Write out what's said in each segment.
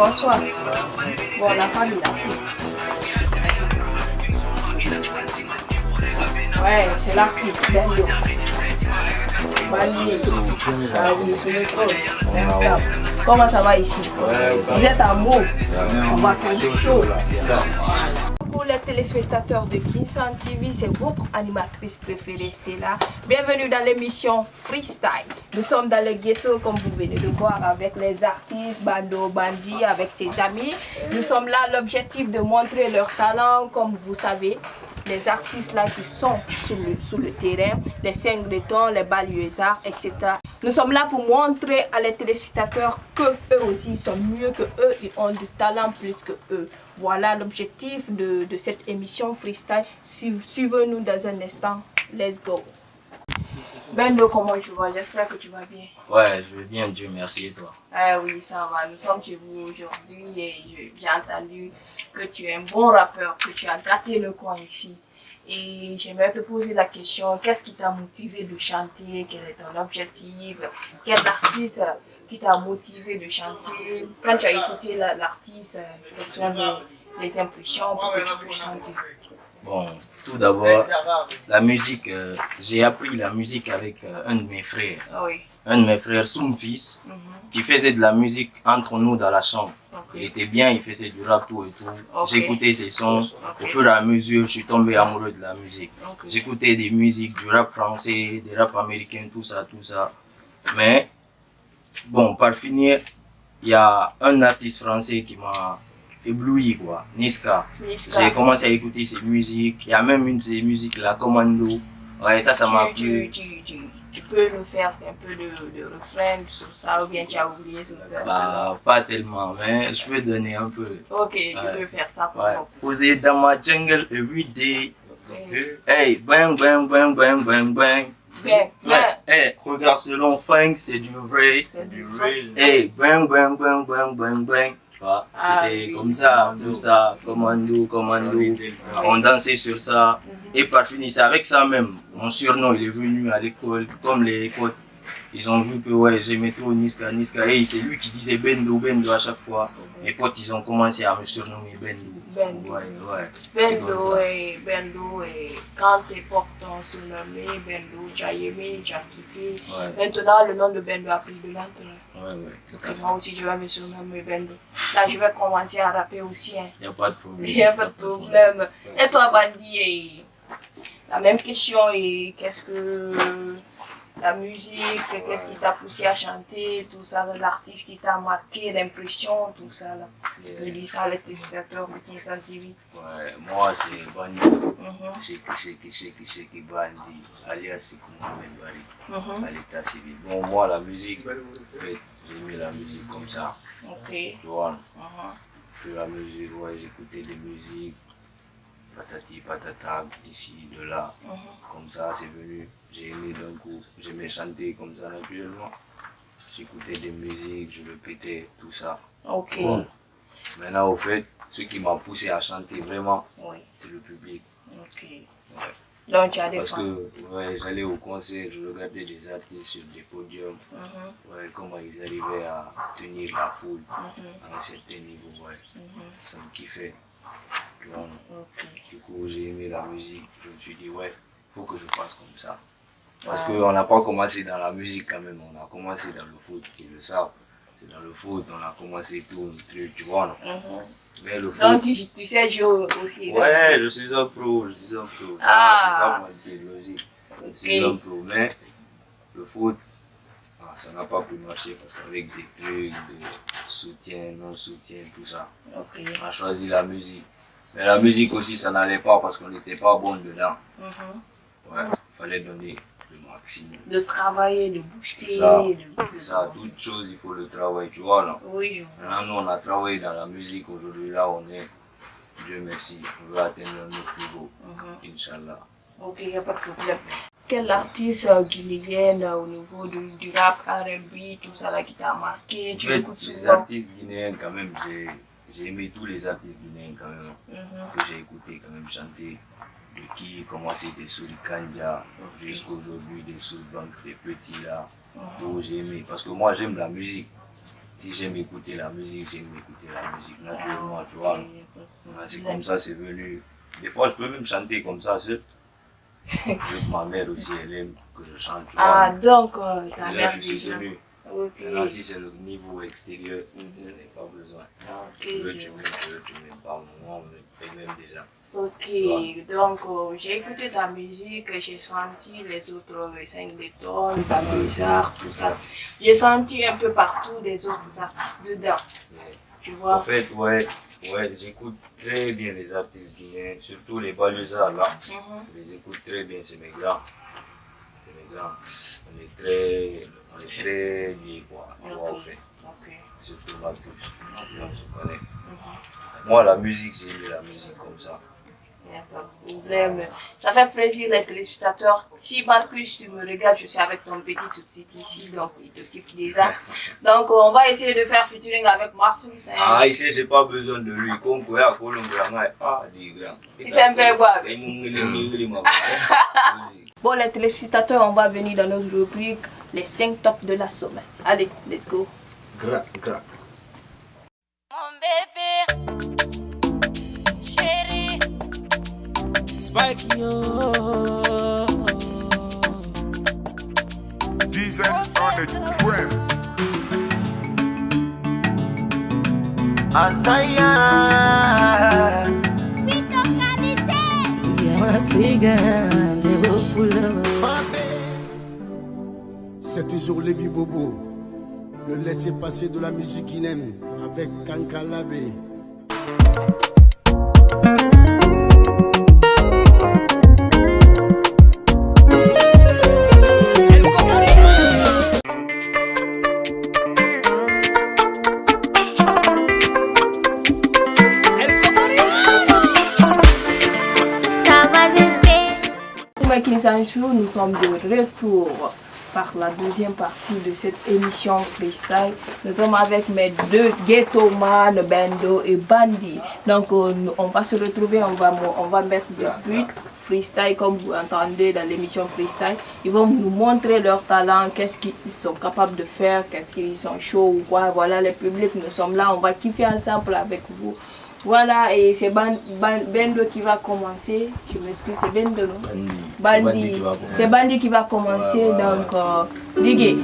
bonsoir. Bon, la famille là. Ouais, c'est l'artiste, Bendo. Bali. Ah oui, c'est le trop. Comment ça va ici? Vous êtes à Meaux. On va faire du show. Coucou les téléspectateurs de Kinsan TV, c'est votre animatrice préférée Stella. Bienvenue dans l'émission Freestyle. Nous sommes dans le ghetto comme vous venez de voir avec les artistes Bando Bandi avec ses amis. Nous sommes là, l'objectif de montrer leur talent comme vous savez. Les artistes là qui sont sur le terrain, les Singletons, les Banlieusards, etc. Nous sommes là pour montrer à les téléspectateurs que eux aussi sont mieux que eux, ils ont du talent plus que eux. Voilà l'objectif de cette émission Freestyle. Suivez-nous dans un instant. Let's go. Bendo, comment tu vas? J'espère que tu vas bien. Ouais, je vais bien, Dieu merci, et toi? Ah oui, ça va. Nous sommes chez vous aujourd'hui et j'ai entendu que tu es un bon rappeur, que tu as gâté le coin ici. Et j'aimerais te poser la question, qu'est-ce qui t'a motivé de chanter? Quel est ton objectif? Quel artiste qui t'a motivé de chanter? Quand tu as écouté l'artiste, quelles sont les impressions pour que tu puisses chanter? Bon, tout d'abord, la musique, j'ai appris la musique avec un de mes frères. Oui. Un de mes frères, son fils, qui faisait de la musique entre nous dans la chambre. Il était bien, il faisait du rap, tout et tout. J'écoutais ses sons. Au fur et à mesure, je suis tombé amoureux de la musique. J'écoutais des musiques, du rap français, des rap américains, tout ça, tout ça. Mais, bon, par finir, il y a un artiste français qui m'a ébloui, quoi, Niska. J'ai commencé à écouter ses musiques. Il y a même une de ses musiques là, Commando. Ouais, ça m'a plu. Tu peux nous faire un peu de refrain sur ça ou bien tu as oublié sur ça? Bah, pas tellement, mais je peux donner un peu. Ok, je peux faire ça pour moi. Posé dans ma jungle every day. Hey, bang, bang, bang, bang, bang, bang. Bien, bien. Hey, regarde selon Frank, c'est du vrai. C'est du vrai. Hey, bang, bang, bang, bang, bang, bang. C'était comme ça, tout ça, commando, commando. On dansait sur ça. Et par finir, c'est avec ça même. Mon surnom, il est venu à l'école, comme les potes. Ils ont vu que ouais, j'aimais trop Niska, Niska. Et c'est lui qui disait Bendo, Bendo à chaque fois. Mes potes, ils ont commencé à me surnommer Bendo. Bendo. Ouais, ouais. Bendo, et quand tes potes t'ont surnommé Bendo, tu as aimé, tu as kiffé. Ouais. Maintenant, le nom de Bendo a pris de l'ampleur. Ouais, ouais. Donc, moi aussi, je vais me surnommer Bendo. Là, je vais commencer à rapper aussi. Hein. Il n'y a pas de problème. Il n'y a pas de problème. Et toi, Bandi, la même question, et qu'est-ce que la musique, qu'est-ce qui t'a poussé à chanter, tout ça, l'artiste qui t'a marqué, l'impression, tout ça là. Je dis ça à l'utilisateur de Kinsan TV. Ouais, moi c'est Bandi. Sheki Bandi, alias Sikoumou Bari, à l'état civil. Bon, moi la musique, en fait, j'ai mis la musique comme ça. Ok. Tu vois, au fur et à mesure, ouais, j'écoutais des musiques, patati patata, d'ici, de là. Comme ça, c'est venu. J'ai aimé d'un coup, j'aimais chanter comme ça naturellement. J'écoutais des musiques, je le pétais, tout ça. Ok. Bon. Maintenant, au fait, ce qui m'a poussé à chanter vraiment, Oui. c'est le public. Ok. Ouais. Donc tu as des Parce fans. que ouais, j'allais au concert, je regardais des artistes sur des podiums, ouais, comment ils arrivaient à tenir la foule à un certain niveau. Ouais. Ça me kiffait. Tu vois. Du coup, j'ai aimé la musique. Je me suis dit, ouais, il faut que je fasse comme ça. Parce qu'on n'a pas commencé dans la musique quand même, on a commencé dans le foot, ils le savent. C'est dans le foot, on a commencé tout le truc, tu vois, non? Mais le foot... Donc tu sais jouer aussi? Ouais, je suis un pro, je suis un pro. C'est ça ma logique. Je suis un pro, mais le foot, ça n'a pas pu marcher parce qu'avec des trucs de soutien, non-soutien, tout ça, on a choisi la musique. Mais la musique aussi, ça n'allait pas parce qu'on n'était pas bon dedans. Ouais, il fallait donner le maximum. De travailler, de booster. C'est ça, toute chose, il faut le travail, tu vois, non? Oui, je vois. Maintenant, nous, on a travaillé dans la musique, aujourd'hui, là, on est, Dieu merci, on va atteindre notre plus beau, Inch'Allah. Ok, il n'y a pas de problème. Quel artiste guinéen au niveau du rap, R&B, tout ça là qui t'a marqué? Tu écoutes souvent? Les artistes guinéens, quand même, j'ai aimé tous les artistes guinéens, quand même, que j'ai écouté, quand même, chanter. De qui commençait des Souli Kanja jusqu'à aujourd'hui, des Soul Banks, des petits là, tout j'ai aimé. Parce que moi, j'aime la musique. Si j'aime écouter la musique, naturellement, tu vois. C'est comme ça, c'est venu. Des fois, je peux même chanter comme ça, seul. Ma mère aussi, elle aime que je chante, tu vois. Ah, donc, ta déjà, mère je suis déjà. venu. Okay. Maintenant, si c'est le niveau extérieur, je n'ai pas besoin. Okay. Tu veux, tu m'aimes pas, moi, on m'aime déjà. Ok, donc j'ai écouté ta musique, j'ai senti les autres 5 détonnes, ta bizarre, tout ça. J'ai senti un peu partout des autres artistes dedans. Tu vois? En fait, ouais, j'écoute très bien les artistes guinéens, surtout les Baluzards là. Je les écoute très bien, c'est mes grands. C'est mes grands. On est très liés, quoi. Tu vois, en fait. Surtout Marcus. On se connaît. Moi, la musique, j'ai aimé la musique comme ça. Il n'y a pas de problème. Ça fait plaisir les téléspectateurs. Si Marcus, tu me regardes, je suis avec ton petit tout de suite ici, donc il te kiffe déjà. Donc on va essayer de faire featuring avec Marcus. Ah, ici, j'ai pas besoin de lui. Comme quoi, c'est un peu quoi. Bon, les téléspectateurs, on va venir dans notre rubrique les 5 tops de la semaine. Allez, let's go. Gra. Mon bébé, chérie. Spike yo. Diesel on the tram. Azaya. Pito qualité. Yamasiga, Devopula. C'est toujours Lévi Bobo, le laisser passer de la musique guinéenne avec Kankalabé. Nous sommes de retour par la deuxième partie de cette émission freestyle. Nous sommes avec mes deux ghettoman, Bendo et Bandi. Donc on va se retrouver, on va mettre des buts freestyle comme vous entendez dans l'émission freestyle. Ils vont nous montrer leur talent, qu'est-ce qu'ils sont capables de faire, qu'est-ce qu'ils sont chauds ou quoi. Voilà, les publics, nous sommes là, on va kiffer ensemble avec vous. Voilà, et c'est Bendo qui va commencer. Je m'excuse, c'est Bendo, non? Bandi. C'est Bandi qui va commencer, donc Digue.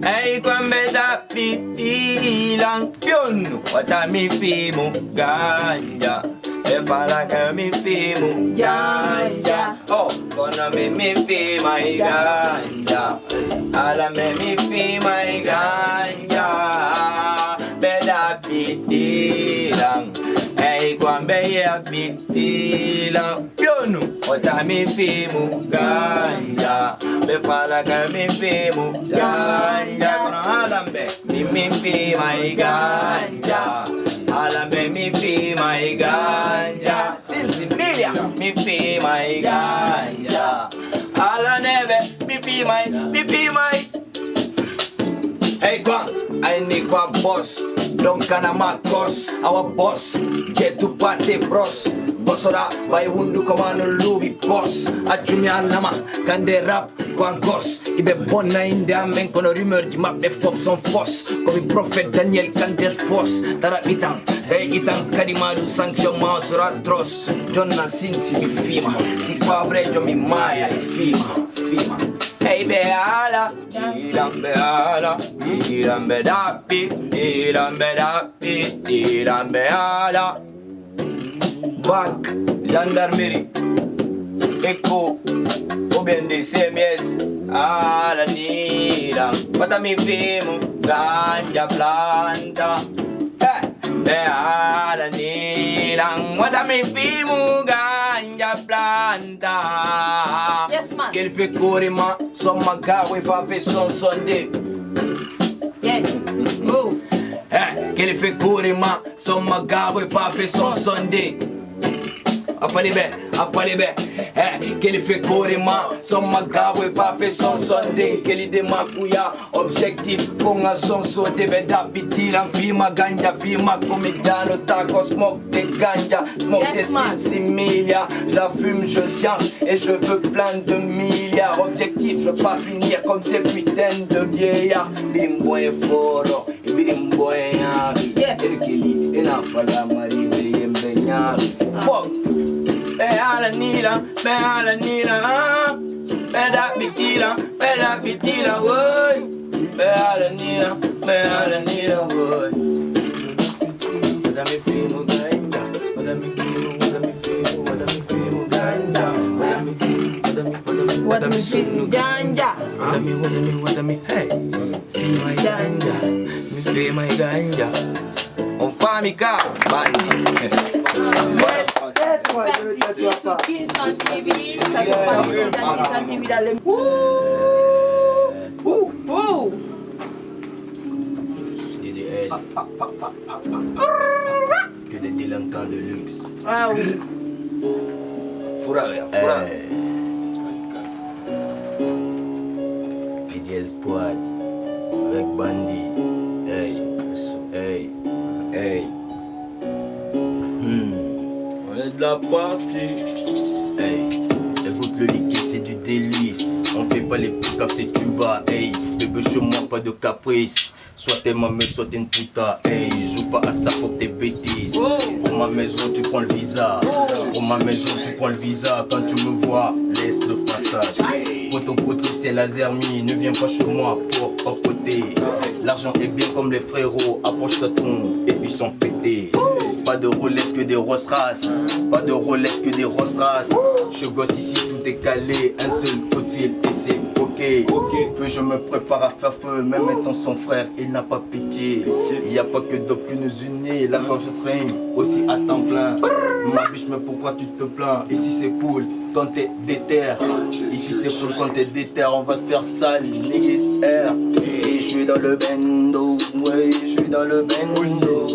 Hey, kwambe da pitilang pionu, wata mi fimu ganja. E fala ka mi fimu ganja. Oh, gonna me fi my ganja. Ala me fi my ganja. Beda pitilang. Hey, kwambe ya pitilang pionu, wata mi fimu ganja. Be fala ka mi fimu ganja. Kono alambe mi fi my ganja. Alambe mi fi my ganja. Since Milia mi fi my ganja. Ala neve mi fi my. Hey Kwang, I need kwa boss. Don't kana makos, our boss. Jetu pate bros. Bosora by wundu komano lubi boss. Ajumi alama kande rap kwangos. Ibe bona inde amen kono rumeur di map be fop son fos. Comme prophète Daniel kander fos. Tara bitang, day gitang kadimadu sanction mausura tros. John Nasin si mi fima. Si pas vrai jo mi maya fima. Hey beala, irambe ala, irambe dapi, irambe ala. Bac, gendarmerie, écho, ou bien des CMS, ala nira. Pata mi fimu, ganja planta. Beala nira, pata mi fimu, ganja planta. Yes, man. Quel fait courir ma, son magawe va faire son sondé. Yeah. Go. Quel fait courir ma, son magawe va faire son sondé. afalebe. Qu'elle fait corema, son magawe va faire son sondé. Qu'elle de makuya, objectif, ponga son sauté. Beda pitila, fima ganja, fima comedano, taco, smoke de ganja, smoke de similia. Je la fume, je science et je veux plein de milliards. Objectif, je veux pas finir comme ces putains de vieillards. Birimbo est fort, et birimbo est yari. Erkeli, et la fala mari de yembenyari. Fuck! Beala nila, beda pitila, woy. Beala nila, woy. Wadami fimu ganja, wadami fimu ganja, wadami fimu ganja, wadami, hey, fima ganja, on famika, bandi. Merci sur Kinson TV. Ça se passe ici dans Kinson TV dans les... Que des délinquants de luxe. Ah oui. Fura. PDL Squad avec Bandi. Hey. On est de la partie. Hey, écoute le liquide, c'est du délice. On fait pas les pick-up, c'est tuba. Hey, bébé, chez moi, pas de caprice. Soit t'es ma meuf, soit t'es une puta. Hey, joue pas à ça, faut que t'es bêtises. Pour ma maison, tu prends le visa. Pour ma maison, tu prends le visa. Quand tu me vois, laisse le passage. Poto, c'est la zermie. Ne viens pas chez moi pour papoter. L'argent est bien comme les frérots. Approche-toi ton et puis sont pétés. Pas de Rolex que des Rolls Royce. Pas de Rolex que des Rolls Royce. Je gosse ici, tout est calé. Un seul coup de fil et c'est ok. Que je me prépare à faire feu. Même étant son frère, il n'a pas pitié. Il n'y a pas que Doc qui nous unit. La confiance règne aussi à temps plein. Ma biche, mais pourquoi tu te plains? Ici c'est cool quand t'es déter. Ici c'est cool quand t'es déter. On va te faire sale, niggas air. Et je suis dans le bendo. Ouais, je suis dans le bendo.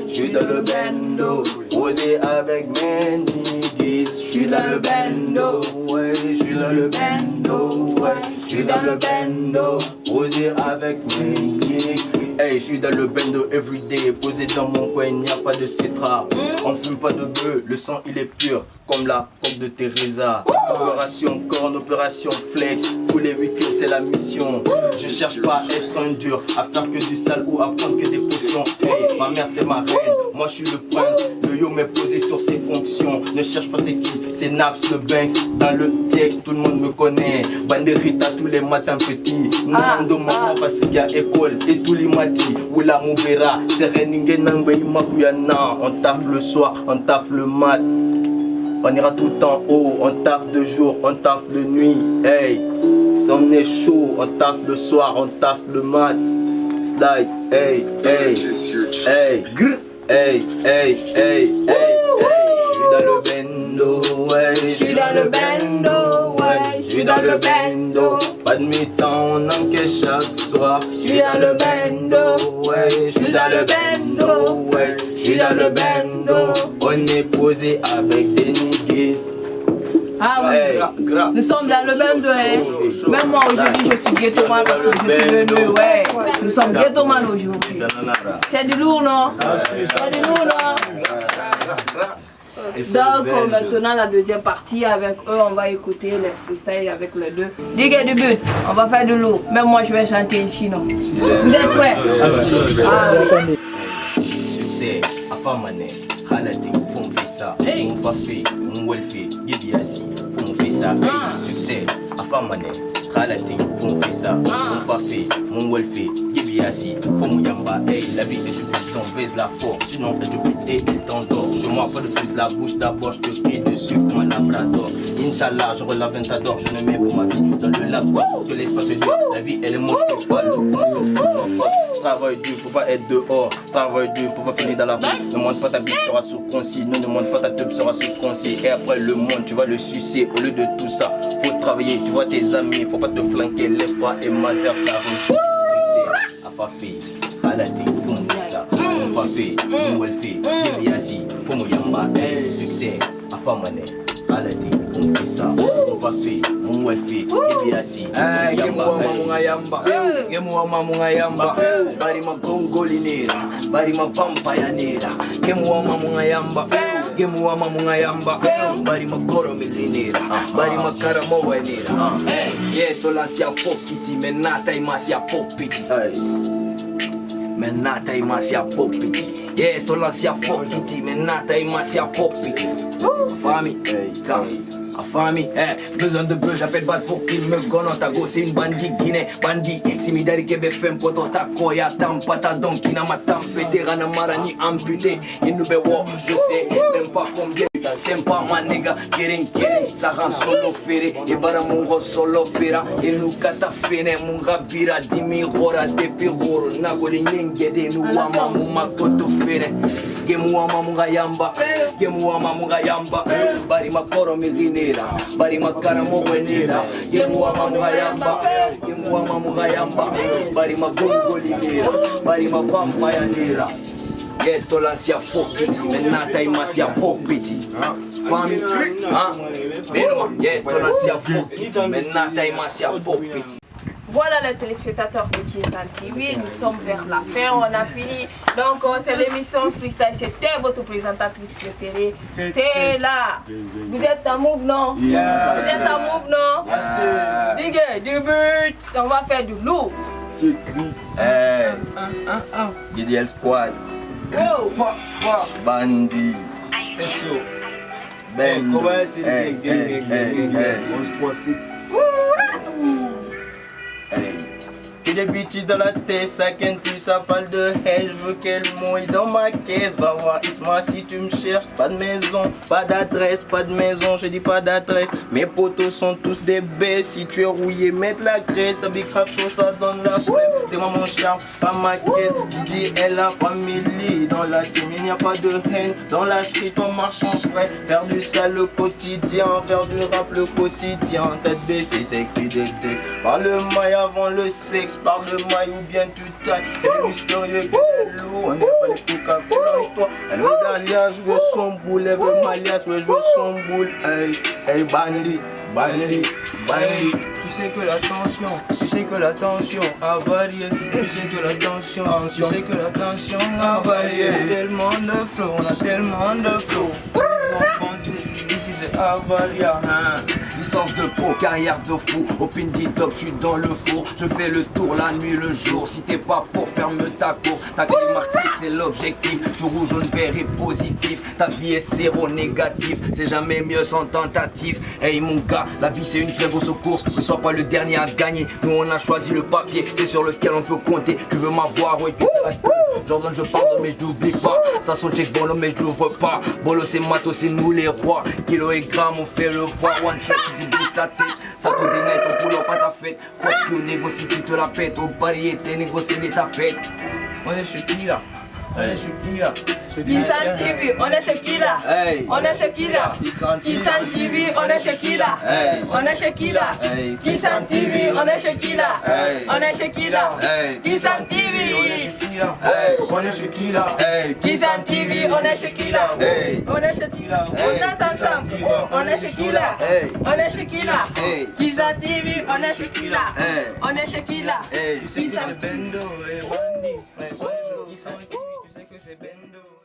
Je suis dans le bendo, posé avec mes niggas. Je suis dans le bendo, ouais, je suis dans le bendo, ouais, je suis dans le bendo, posé avec mes niggas. Hey, je suis dans le bendo everyday, posé dans mon coin, il n'y a pas de cétra. On fume pas de bœuf, le sang il est pur, comme la coque de Teresa. Opération corne, opération flex, tous les week-ends c'est la mission. Je cherche pas à être un dur, à faire que du sale ou à prendre que des potions. Hey, ma mère c'est ma reine, moi je suis le prince. Le yo m'est posé sur ses fonctions. Ne cherche pas c'est qui, c'est Naps le Banks. Dans le texte tout le monde me connaît. Banderita tous les matins petits. Nando maman Fasiga école et tous les matins. Oula Moubera, Sereningue Nangbe Imakuyana. On taffe le soir, on taffe le mat. On ira tout en haut, on taffe de jour, on taffe de nuit. Hey, si on est chaud, on taffe le soir, on taffe le mat. Slide, hey, grrr, hey. J'suis dans le bendo, ouais. J'suis dans le bendo, ouais. J'suis dans le bendo. Pas de mi-temps, on encaisse chaque soir. J'suis dans le bendo, ouais. J'suis dans le bendo, ouais. J'suis dans le bendo. On est posé avec des niggas. Ah oui, Hey. nous sommes dans le bendo, hein. Même moi aujourd'hui je suis ghettoman parce que je suis venu, ouais. Nous sommes ghettoman aujourd'hui. C'est du lourd, non? C'est du lourd, non? Donc maintenant la deuxième partie avec eux, on va écouter les freestyles avec les deux. Digue du but, on va faire de lourd. Même moi je vais chanter chinois. Vous êtes prêts? Ah oui. Succès, afamane, halati, faut me faire ça. Mon pas fait, mon well fait, Gidiasi, faut me faire ça. Succès, afamane, halati, faut me faire ça. Mon pas fait, mon well fait, Gidiasi, faut me yamba. Hey, la vie est du but, on baise la force. Sinon, est du but et il t'endort. Je m'en pas de flûte la bouche, d'abord je te crie dessus comme un labrador. Inch'Allah, je relève un t'adore, je ne mets pour ma vie dans le laboire. Que l'espace est dur, la vie elle est moche, je fais pas le con, je travaille dur pour pas être dehors, je travaille dur pour pas finir dans la rue. Ne montre pas ta bite sera sous concis, ne montre pas ta teub sera sous concis. Et après le monde, tu vas le sucer. Au lieu de tout ça, faut travailler, tu vois tes amis, faut pas te flanquer, lève-toi et marche vers ta rue. Afafi, halati, faut me faire ça. Mon papi, mon welfi, Gibiasi, faut me yamba, succès. Afamane, Alati, on fait ça, on va faire, mon welfare, Kibiasi, Yamba, Gemuama Mungayamba, Barima Congolinera, Barima Vampayanera, Gemuama Mungayamba, Gemuama Mungayamba, Barima Goro Milinera, Barima Karamovenera, Yeto Lancia Fokiti, Menata Imasia Popiti. Menata Imasia Popiti, Yeto Lancia Fokiti, Menata Imasia Popiti. Famille, famille, besoin de bœuf, j'appelle Bad pour qu'il me gonne. Ta go, c'est une bandit guinée, bandit. Si mi dari kebe fem poto ta koya tampata donc il n'a ma tampete rana marani amputé. Il nous bewo, je sais même pas combien. C'est pas ma nigga, getting, ça rend solo ferré. Et bara mungo solo fera. Et nous kata fene, munga bira, dimi rora, depi roro. Nagoli nyengede, nous wama muma koto fene. Gemu wama munga yamba, gemu wama munga yamba. Bari makoro miginera, bari makara mowenera. Gemu wama munga yamba, gemu wama munga yamba. Bari magongo linera, bari mavampaya nera. Yeto lancia fokiti, menata imasia popiti. Famille, yeto lancia fokiti, menata imasia popiti. Voilà les téléspectateurs de Kinsan TV, nous sommes vers la fin, on a fini. Donc c'est l'émission Freestyle, c'était votre présentatrice préférée, Stella. Vous êtes en move, non? Yeah. Vous êtes en move, non? Yes. Du but, on va faire du lourd. Hey, DDL Squad, Go. Bandi, Ben, Comment c'est Hey. Que des bitches dans la tête, ça qu'un plus ça parle de haine. Je veux qu'elle mouille dans ma caisse. Va voir Isma si tu me cherches. Pas de maison, pas d'adresse, pas de maison, je dis pas d'adresse. Mes potos sont tous des bêtes. Si tu es rouillé, mets de la graisse. Avec Rapto, ça donne la flemme. Dis-moi mon charme, pas ma caisse. Didi est la famille. Dans la team, il n'y a pas de haine. Dans la street, on marche en frais. Faire du sale le quotidien, faire du rap le quotidien. Tête baissée, c'est écrit des textes. Parle le maille avant le sexe. Parle de maille ou bien tu tailles. Elle est mystérieux, qui est lourd. On n'est pas les coca avec toi. Elle veut Dalia, je veux son boule. Elle veut Malias, ouais, je veux son boule. Hey, hey, Bandi, Bandi, Bandi. Tu sais que la tension a varié. Tu sais que la tension a varié. Tellement de flow, on a tellement de flow. Ils ont pensé, ici c'est Avalia. Licence de pro, carrière de fou. Au Pindi Top, je suis dans le four. Je fais le tour la nuit, le jour. Si t'es pas pour ferme ta cour. Ta clé marquée, c'est l'objectif. Je rouge, jaune, vert et positif. Ta vie est zéro négatif. C'est jamais mieux sans tentative. Hey mon gars, la vie c'est une très grosse course. Ne sois pas le dernier à gagner. Nous on a choisi le papier, c'est sur lequel on peut compter. Tu veux m'avoir, ouais, tu fais la queue. Jordan, je pardonne, mais je n'oublie pas. Ça sonne check Bono, mais je l'ouvre pas. Bolo, c'est matos, c'est nous les rois. Kilo et gramme, on fait le poids. One shot, si tu bouges ta tête. Ça te dénègre, on coule pas ta fête. Fuck you, négocie, tu te la pètes. Au variété, négocier des tapettes. On est chez qui là? On est chez qui là? Kinsan TV, on est chez qui là? Hey. On est chez qui là? Kinsan TV, on est chez qui là? Hey. On est chez qui là? Hey. Kinsan TV, on est chez qui là? Hey. On est chez qui là? Hey. Kinsan TV. On est chez qui là? Hey. Kinsan TV, on est chez qui là? Hey. On est chez qui là? On danse ensemble. On est chez qui là? Hey. On est chez qui là? Hey. Kinsan TV, on est chez qui là? Hey. On est chez qui là? Hey. Tu sais que Kinsan c'est Bendo et Bandi. Tu sais que c'est Bendo.